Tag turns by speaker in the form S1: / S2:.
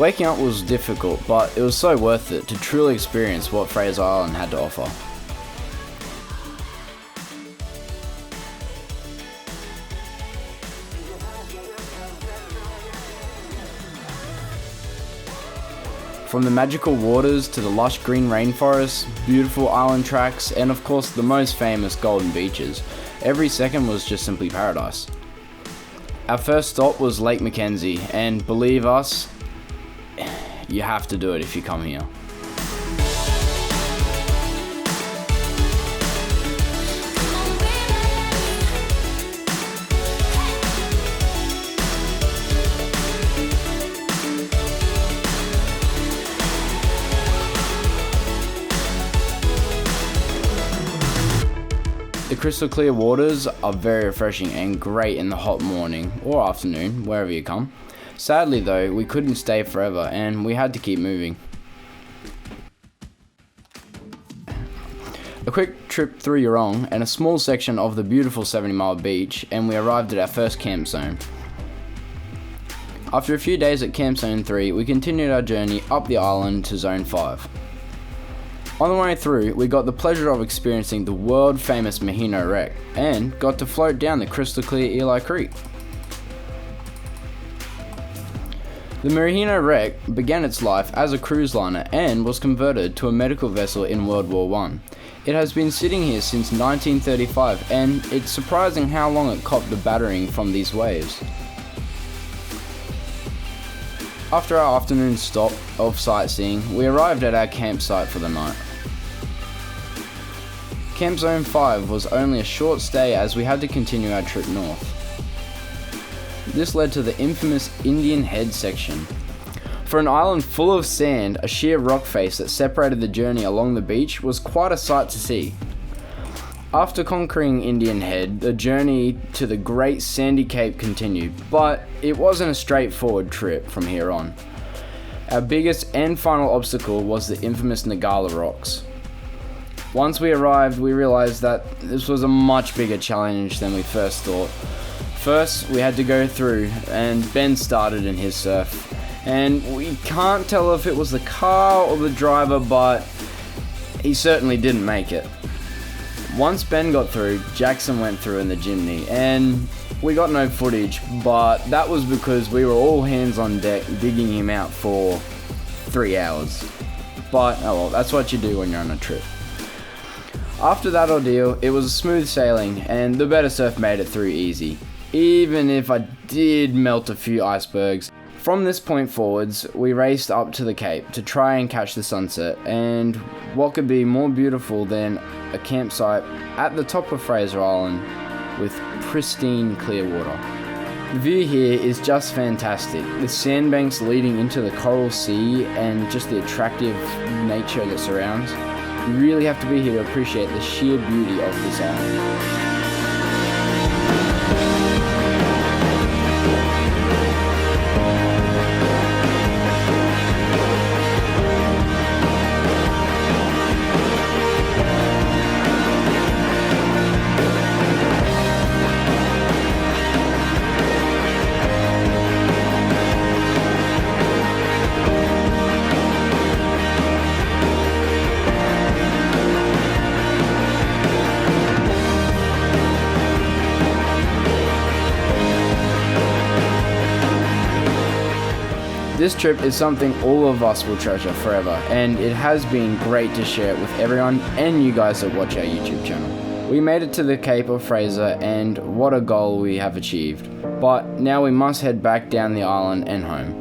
S1: Waking up was difficult, but it was so worth it to truly experience what Fraser Island had to offer. From the magical waters to the lush green rainforests, beautiful island tracks, and of course the most famous golden beaches, every second was just simply paradise. Our first stop was Lake Mckenzie, and believe us, you have to do it if you come here. The crystal clear waters are very refreshing and great in the hot morning or afternoon, wherever you come. Sadly though, we couldn't stay forever and we had to keep moving. A quick trip through Yorong and a small section of the beautiful 70 Mile beach, and we arrived at our first camp zone. After a few days at Camp Zone 3, we continued our journey up the island to Zone 5. On the way through, we got the pleasure of experiencing the world famous Mahina Wreck and got to float down the crystal clear Eli Creek. The Mahina Wreck began its life as a cruise liner and was converted to a medical vessel in World War I. It has been sitting here since 1935, and it's surprising how long it copped the battering from these waves. After our afternoon stop of sightseeing, we arrived at our campsite for the night. Camp Zone 5 was only a short stay as we had to continue our trip north. This led to the infamous Indian Head section. For an island full of sand, a sheer rock face that separated the journey along the beach was quite a sight to see. After conquering Indian Head, the journey to the Great Sandy Cape continued, but it wasn't a straightforward trip from here on. Our biggest and final obstacle was the infamous Nagala Rocks. Once we arrived, we realized that this was a much bigger challenge than we first thought. First, we had to go through, and Ben started in his surf. And we can't tell if it was the car or the driver, but he certainly didn't make it. Once Ben got through, Jackson went through in the Jimny, and we got no footage, but that was because we were all hands on deck digging him out for 3 hours. But oh well, that's what you do when you're on a trip. After that ordeal, it was smooth sailing, and the better surf made it through easy, even if I did melt a few icebergs. From this point forwards, we raced up to the Cape to try and catch the sunset, and what could be more beautiful than a campsite at the top of Fraser Island with pristine clear water. The view here is just fantastic. The sandbanks leading into the coral sea and just the attractive nature that surrounds. You really have to be here to appreciate the sheer beauty of this island. This trip is something all of us will treasure forever, and it has been great to share it with everyone and you guys that watch our YouTube channel. We made it to the Cape of Fraser, and what a goal we have achieved. But now we must head back down the island and home.